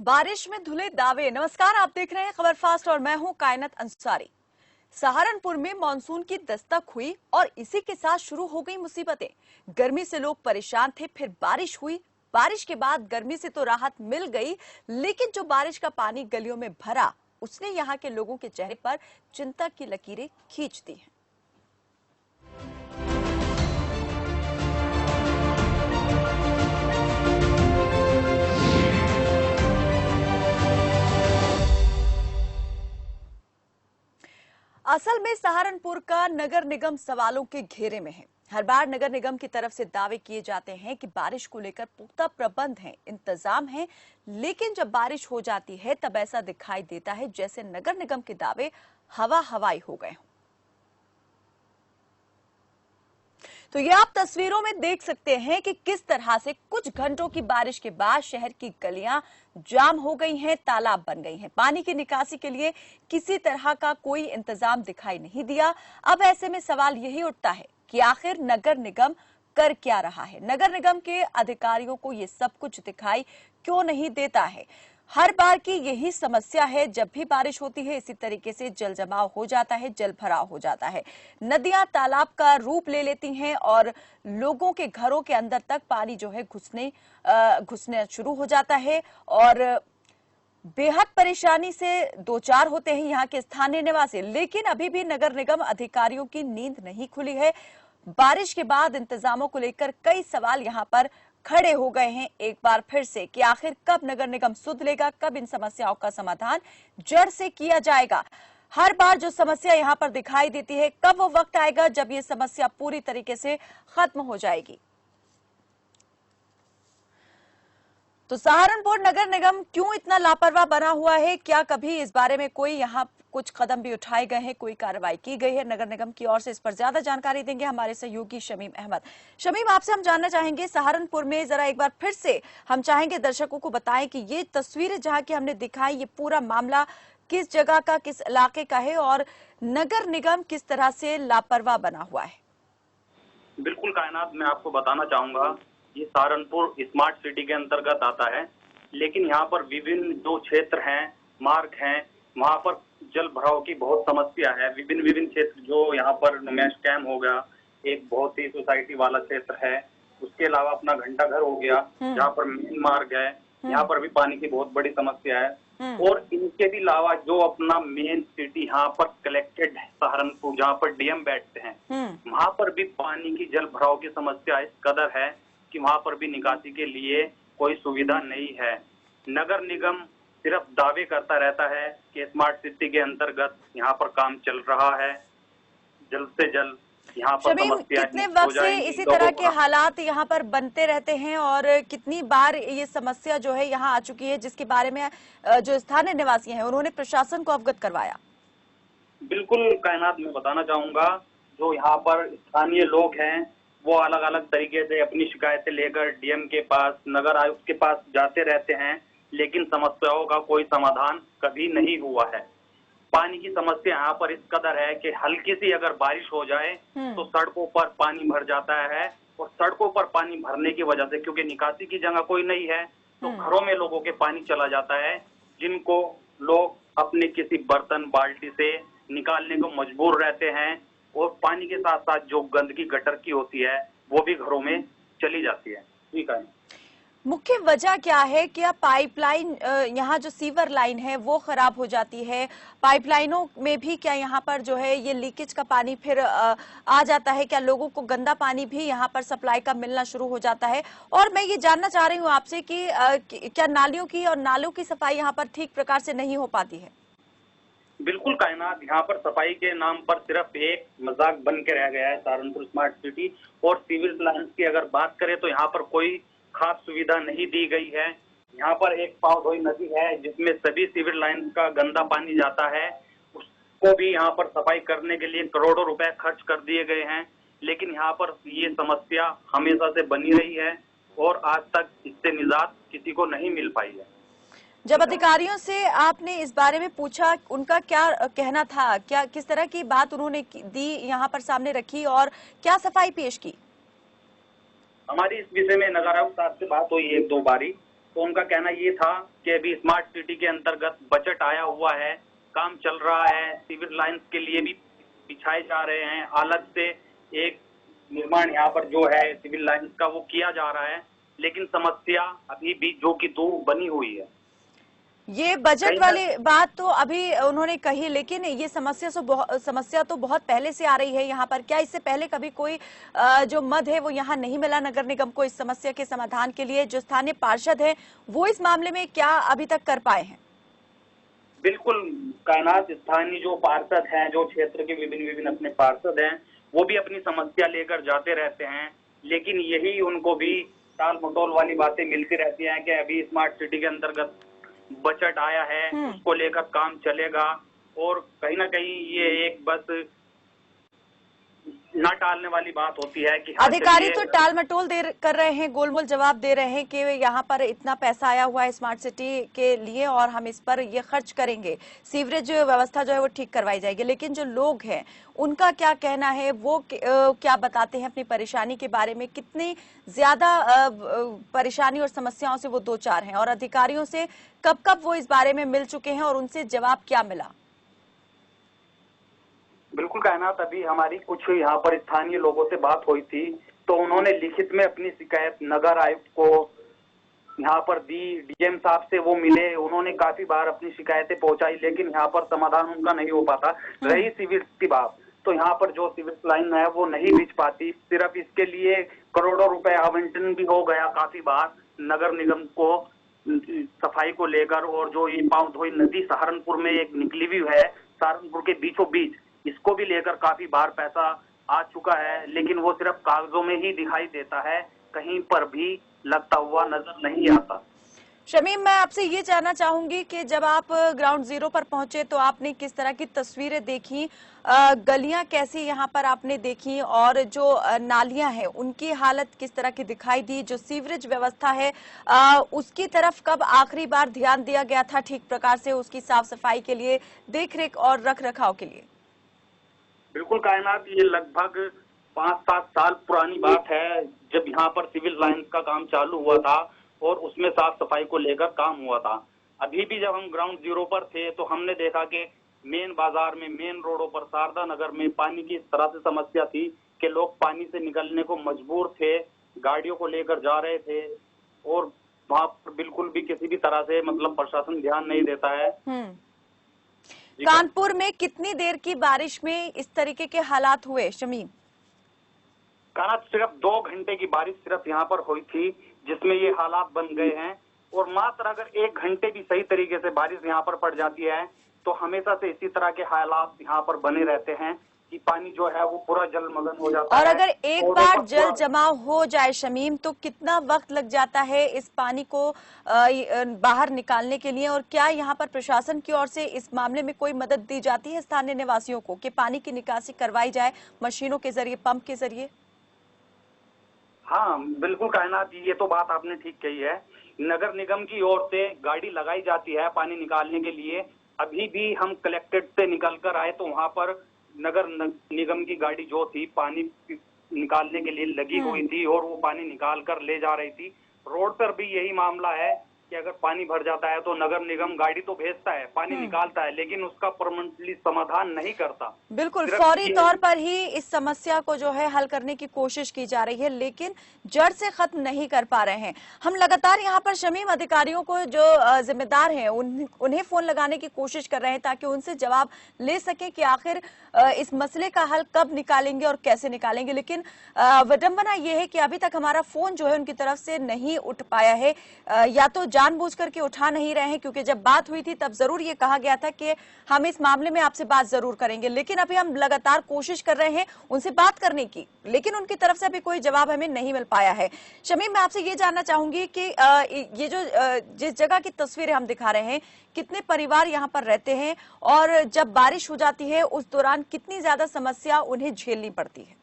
बारिश में धुले दावे। नमस्कार, आप देख रहे हैं खबर फास्ट और मैं हूं कायनात अंसारी। सहारनपुर में मानसून की दस्तक हुई और इसी के साथ शुरू हो गई मुसीबतें। गर्मी से लोग परेशान थे, फिर बारिश हुई। बारिश के बाद गर्मी से तो राहत मिल गई, लेकिन जो बारिश का पानी गलियों में भरा, उसने यहाँ के लोगों के चेहरे पर चिंता की लकीरें खींच दी हैं। असल में सहारनपुर का नगर निगम सवालों के घेरे में है। हर बार नगर निगम की तरफ से दावे किए जाते हैं कि बारिश को लेकर पुख्ता प्रबंध हैं, इंतजाम है, लेकिन जब बारिश हो जाती है तब ऐसा दिखाई देता है जैसे नगर निगम के दावे हवा हवाई हो गए हों। तो ये आप तस्वीरों में देख सकते हैं कि किस तरह से कुछ घंटों की बारिश के बाद शहर की गलियां जाम हो गई हैं, तालाब बन गई हैं। पानी की निकासी के लिए किसी तरह का कोई इंतजाम दिखाई नहीं दिया। अब ऐसे में सवाल यही उठता है कि आखिर नगर निगम कर क्या रहा है। नगर निगम के अधिकारियों को ये सब कुछ दिखाई क्यों नहीं देता है। हर बार की यही समस्या है, जब भी बारिश होती है इसी तरीके से जल जमाव हो जाता है, जल भराव हो जाता है, नदियां तालाब का रूप ले लेती हैं और लोगों के घरों के अंदर तक पानी जो है घुसने शुरू हो जाता है और बेहद परेशानी से दो चार होते हैं यहाँ के स्थानीय निवासी। लेकिन अभी भी नगर निगम अधिकारियों की नींद नहीं खुली है। बारिश के बाद इंतजामों को लेकर कई सवाल यहाँ पर खड़े हो गए हैं एक बार फिर से कि आखिर कब नगर निगम सुध लेगा, कब इन समस्याओं का समाधान जड़ से किया जाएगा। हर बार जो समस्या यहाँ पर दिखाई देती है, कब वो वक्त आएगा जब ये समस्या पूरी तरीके से खत्म हो जाएगी। तो सहारनपुर नगर निगम क्यों इतना लापरवाह बना हुआ है? क्या कभी इस बारे में कोई यहाँ कुछ कदम भी उठाए गए हैं, कोई कार्रवाई की गई है नगर निगम की ओर से? इस पर ज्यादा जानकारी देंगे हमारे सहयोगी शमीम अहमद। शमीम, आपसे हम जानना चाहेंगे सहारनपुर में जरा एक बार फिर से हम चाहेंगे दर्शकों को बताएं कि ये तस्वीरें जहां की हमने दिखाई, ये पूरा मामला किस जगह का, किस इलाके का है और नगर निगम किस तरह से लापरवाह बना हुआ है? बिल्कुल कायनात, मैं आपको बताना चाहूंगा ये सहारनपुर स्मार्ट सिटी के अंतर्गत आता है, लेकिन यहाँ पर विभिन्न जो क्षेत्र हैं, मार्ग हैं, वहाँ पर जल भराव की बहुत समस्या है। विभिन्न विभिन्न क्षेत्र जो यहाँ पर नुमेश कैम हो गया, एक बहुत ही सोसाइटी वाला क्षेत्र है, उसके अलावा अपना घंटा घर हो गया जहाँ पर मेन मार्ग है, यहाँ पर भी पानी की बहुत बड़ी समस्या है। और इनके भी अलावा जो अपना मेन सिटी यहाँ पर कलेक्टेड है सहारनपुर, जहाँ पर डीएम बैठते हैं, वहाँ पर भी पानी की जल भराव की समस्या इस कदर है कि वहाँ पर भी निकासी के लिए कोई सुविधा नहीं है। नगर निगम सिर्फ दावे करता रहता है कि स्मार्ट सिटी के अंतर्गत यहाँ पर काम चल रहा है, जल्द से जल्द यहाँ पर समस्या कितने वक्त से इसी तरह के हालात यहाँ पर बनते रहते हैं और कितनी बार ये समस्या जो है यहाँ आ चुकी है, जिसके बारे में जो स्थानीय निवासी हैं उन्होंने प्रशासन को अवगत करवाया? बिल्कुल कायनात, मैं बताना चाहूंगा जो यहाँ पर स्थानीय लोग हैं वो अलग अलग तरीके से अपनी शिकायतें लेकर डीएम के पास, नगर आयुक्त के पास जाते रहते हैं, लेकिन समस्याओं का कोई समाधान कभी नहीं हुआ है। पानी की समस्या यहाँ पर इस कदर है कि हल्की सी अगर बारिश हो जाए तो सड़कों पर पानी भर जाता है और सड़कों पर पानी भरने की वजह से, क्योंकि निकासी की जगह कोई नहीं है, तो घरों में लोगों के पानी चला जाता है, जिनको लोग अपने किसी बर्तन बाल्टी से निकालने को मजबूर रहते हैं और पानी के साथ साथ जो गंदगी गटर की होती है वो भी घरों में चली जाती है। ठीक है, मुख्य वजह क्या है? क्या पाइपलाइन, यहाँ जो सीवर लाइन है वो खराब हो जाती है? पाइपलाइनों में भी क्या यहाँ पर जो है ये लीकेज का पानी फिर आ जाता है? क्या लोगों को गंदा पानी भी यहाँ पर सप्लाई का मिलना शुरू हो जाता है? और मैं ये जानना चाह रही हूँ आपसे कि क्या नालियों की और नालों की सफाई यहाँ पर ठीक प्रकार से नहीं हो पाती है? बिल्कुल कायनात, यहाँ पर सफाई के नाम पर सिर्फ एक मजाक बन के रह गया है सहारनपुर स्मार्ट सिटी। और सीवर लाइन्स की अगर बात करें तो यहाँ पर कोई खास सुविधा नहीं दी गई है। यहाँ पर एक पावधोई नदी है जिसमें सभी सीवर लाइन का गंदा पानी जाता है, उसको भी यहाँ पर सफाई करने के लिए करोड़ों रुपए खर्च कर दिए गए हैं, लेकिन यहाँ पर ये समस्या हमेशा से बनी रही है और आज तक इससे निजात किसी को नहीं मिल पाई है। जब अधिकारियों से आपने इस बारे में पूछा, उनका क्या कहना था? क्या किस तरह की बात उन्होंने दी, यहाँ पर सामने रखी और क्या सफाई पेश की? हमारी इस विषय में नगर आयुक्त साहब से बात हुई एक दो बारी, तो उनका कहना ये था कि अभी स्मार्ट सिटी के अंतर्गत बजट आया हुआ है, काम चल रहा है, सिविल लाइंस के लिए भी बिछाए जा रहे हैं, अलग से एक निर्माण यहाँ पर जो है सिविल लाइंस का वो किया जा रहा है, लेकिन समस्या अभी भी जो कि दो बनी हुई है। ये बजट वाली बात तो अभी उन्होंने कही, लेकिन ये समस्या तो बहुत पहले से आ रही है यहाँ पर। क्या इससे पहले कभी कोई जो मद है वो यहाँ नहीं मिला नगर निगम को इस समस्या के समाधान के लिए? जो स्थानीय पार्षद है वो इस मामले में क्या अभी तक कर पाए हैं? बिल्कुल कायनात, स्थानीय जो पार्षद हैं, जो क्षेत्र के विभिन्न विभिन्न अपने पार्षद हैं, वो भी अपनी समस्या लेकर जाते रहते हैं, लेकिन यही उनको भी टाल मटोल वाली बातें मिलती रहती हैं कि अभी स्मार्ट सिटी के अंतर्गत बजट आया है, उसको लेकर काम चलेगा। और कहीं ना कहीं ये एक बस ना टालने वाली बात होती है कि अधिकारी तो टाल मटोल कर रहे हैं, गोलमोल जवाब दे रहे हैं कि यहाँ पर इतना पैसा आया हुआ है स्मार्ट सिटी के लिए और हम इस पर ये खर्च करेंगे, सीवरेज व्यवस्था जो है वो ठीक करवाई जाएगी। लेकिन जो लोग हैं उनका क्या कहना है, वो क्या बताते हैं अपनी परेशानी के बारे में? कितनी ज्यादा परेशानी और समस्याओं से वो दो चार हैं, और अधिकारियों से कब कब वो इस बारे में मिल चुके हैं और उनसे जवाब क्या मिला? बिल्कुल कायनात, अभी हमारी कुछ यहाँ पर स्थानीय लोगों से बात हुई थी, तो उन्होंने लिखित में अपनी शिकायत नगर आयुक्त को यहाँ पर दी, डीएम साहब से वो मिले, उन्होंने काफी बार अपनी शिकायतें पहुंचाई, लेकिन यहाँ पर समाधान उनका नहीं हो पाता। रही सिविल की बात, तो यहाँ पर जो सिविल लाइन है वो नहीं बिछ पाती। सिर्फ इसके लिए करोड़ों रुपए आवंटन भी हो गया काफी बार नगर निगम को सफाई को लेकर। और जो ये पावधोई नदी सहारनपुर में एक निकली हुई है, सहारनपुर के बीचों बीच, इसको भी लेकर काफी बार पैसा आ चुका है, लेकिन वो सिर्फ कागजों में ही दिखाई देता है, कहीं पर भी लगता हुआ नजर नहीं आता। शमीम, मैं आपसे ये जानना चाहूंगी कि जब आप ग्राउंड जीरो पर पहुंचे तो आपने किस तरह की तस्वीरें देखी, गलियां कैसी यहाँ पर आपने देखी, और जो नालियां हैं उनकी हालत किस तरह की दिखाई दी? जो सीवरेज व्यवस्था है उसकी तरफ कब आखिरी बार ध्यान दिया गया था ठीक प्रकार से, उसकी साफ सफाई के लिए, देखरेख और रख रखाव के लिए? बिल्कुल कायनात, ये लगभग 5-7 साल पुरानी बात है, जब यहाँ पर सिविल लाइंस का काम चालू हुआ था और उसमें साफ सफाई को लेकर काम हुआ था। अभी भी जब हम ग्राउंड जीरो पर थे तो हमने देखा कि मेन बाजार में, मेन रोडों पर, शारदा नगर में पानी की इस तरह से समस्या थी कि लोग पानी से निकलने को मजबूर थे, गाड़ियों को लेकर जा रहे थे, और वहां पर बिल्कुल भी किसी भी तरह से मतलब प्रशासन ध्यान नहीं देता है। कानपुर में कितनी देर की बारिश में इस तरीके के हालात हुए शमीम? कानपुर सिर्फ 2 घंटे की बारिश सिर्फ यहाँ पर हुई थी, जिसमें ये हालात बन गए हैं। और मात्र अगर 1 घंटे भी सही तरीके से बारिश यहाँ पर पड़ जाती है तो हमेशा से इसी तरह के हालात यहाँ पर बने रहते हैं कि पानी जो है वो पूरा जलमग्न हो जाता है। और अगर एक बार जल जमाव हो जाए शमीम, तो कितना वक्त लग जाता है इस पानी को बाहर निकालने के लिए? और क्या यहाँ पर प्रशासन की ओर से इस मामले में कोई मदद दी जाती है स्थानीय निवासियों को कि पानी की निकासी करवाई जाए मशीनों के जरिए, पंप के जरिए? हाँ बिल्कुल कायनात, ये तो बात आपने ठीक कही है। नगर निगम की ओर से गाड़ी लगाई जाती है पानी निकालने के लिए। अभी भी हम कलेक्टेड से निकल कर आए तो वहां पर नगर निगम की गाड़ी जो थी पानी निकालने के लिए लगी हुई थी और वो पानी निकाल कर ले जा रही थी। रोड पर भी यही मामला है कि अगर पानी भर जाता है तो नगर निगम गाड़ी तो भेजता है, पानी निकालता है, लेकिन उसका परमानेंटली समाधान नहीं करता। बिल्कुल फौरी तौर पर ही इस समस्या को जो है हल करने की कोशिश की जा रही है, लेकिन जड़ से खत्म नहीं कर पा रहे हैं। हम लगातार यहाँ पर शमीम अधिकारियों को जो जिम्मेदार हैं उन्हें फोन लगाने की कोशिश कर रहे हैं ताकि उनसे जवाब ले सकें कि आखिर इस मसले का हल कब निकालेंगे और कैसे निकालेंगे। लेकिन विडंबना यह है कि अभी तक हमारा फोन जो है उनकी तरफ से नहीं उठ पाया है, या तो जानबूझ करके उठा नहीं रहे हैं, क्योंकि जब बात हुई थी तब जरूर ये कहा गया था कि हम इस मामले में आपसे बात जरूर करेंगे। लेकिन अभी हम लगातार कोशिश कर रहे हैं उनसे बात करने की, लेकिन उनकी तरफ से अभी कोई जवाब हमें नहीं मिल पाया है। शमीम, मैं आपसे ये जानना चाहूंगी कि ये जो जिस जगह की तस्वीरें हम दिखा रहे हैं, कितने परिवार यहाँ पर रहते हैं और जब बारिश हो जाती है उस दौरान कितनी ज्यादा समस्या उन्हें झेलनी पड़ती है?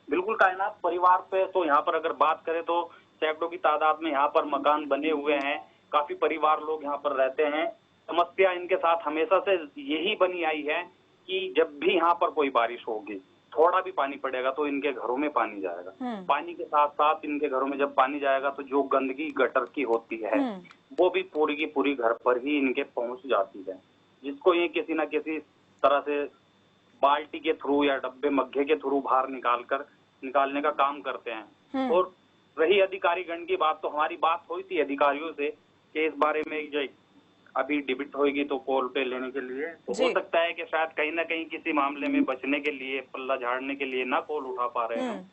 बिल्कुल कायनात, परिवार पे तो यहाँ पर अगर बात करें तो सैकड़ों की तादाद में यहाँ पर मकान बने हुए हैं, काफी परिवार लोग यहाँ पर रहते हैं। समस्या इनके साथ हमेशा से यही बनी आई है कि जब भी यहाँ पर कोई बारिश होगी थोड़ा भी पानी पड़ेगा तो इनके घरों में पानी जाएगा। हम्म। पानी के साथ साथ इनके घरों में जब पानी जाएगा तो जो गंदगी गटर की होती है वो भी पूरी की पूरी घर पर ही इनके पहुंच जाती है, जिसको ये किसी न किसी तरह से बाल्टी के थ्रू या डब्बे मग्घे के थ्रू बाहर निकालने का काम करते हैं। और रही अधिकारीगण की बात, तो हमारी बात हुई थी अधिकारियों से कि इस बारे में जो अभी डिबेट होगी तो कॉल पे लेने के लिए, तो हो सकता है कि शायद कहीं ना कहीं किसी मामले में बचने के लिए, पल्ला झाड़ने के लिए ना कॉल उठा पा रहे हैं।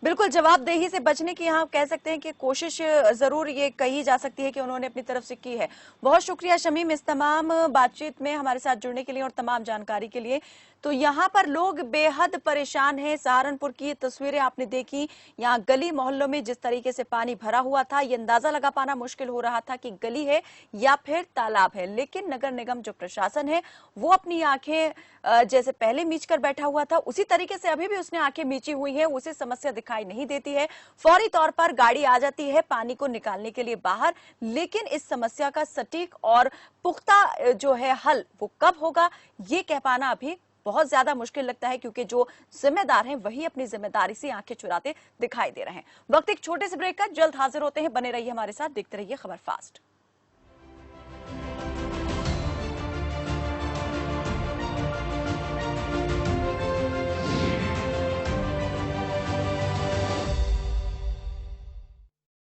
बिल्कुल, जवाबदेही से बचने की यहाँ कह सकते हैं कि कोशिश जरूर ये कही जा सकती है कि उन्होंने अपनी तरफ से की है। बहुत शुक्रिया शमीम इस तमाम बातचीत में हमारे साथ जुड़ने के लिए और तमाम जानकारी के लिए। तो यहाँ पर लोग बेहद परेशान हैं। सहारनपुर की तस्वीरें आपने देखी, यहाँ गली मोहल्लों में जिस तरीके से पानी भरा हुआ था, ये अंदाजा लगा पाना मुश्किल हो रहा था कि गली है या फिर तालाब है। लेकिन नगर निगम जो प्रशासन है वो अपनी आंखें जैसे पहले मीच कर बैठा हुआ था उसी तरीके से अभी भी उसने आंखें मीची हुई है, उसे समस्या दिखाई नहीं देती है। फौरी तौर पर गाड़ी आ जाती है पानी को निकालने के लिए बाहर, लेकिन इस समस्या का सटीक और पुख्ता जो है हल वो कब होगा ये कह पाना अभी बहुत ज्यादा मुश्किल लगता है, क्योंकि जो जिम्मेदार हैं वही अपनी जिम्मेदारी से आंखें चुराते दिखाई दे रहे हैं। वक्त एक छोटे से ब्रेक का, जल्द हाजिर होते हैं। बने रहिए हमारे साथ, देखते रहिए खबर फास्ट।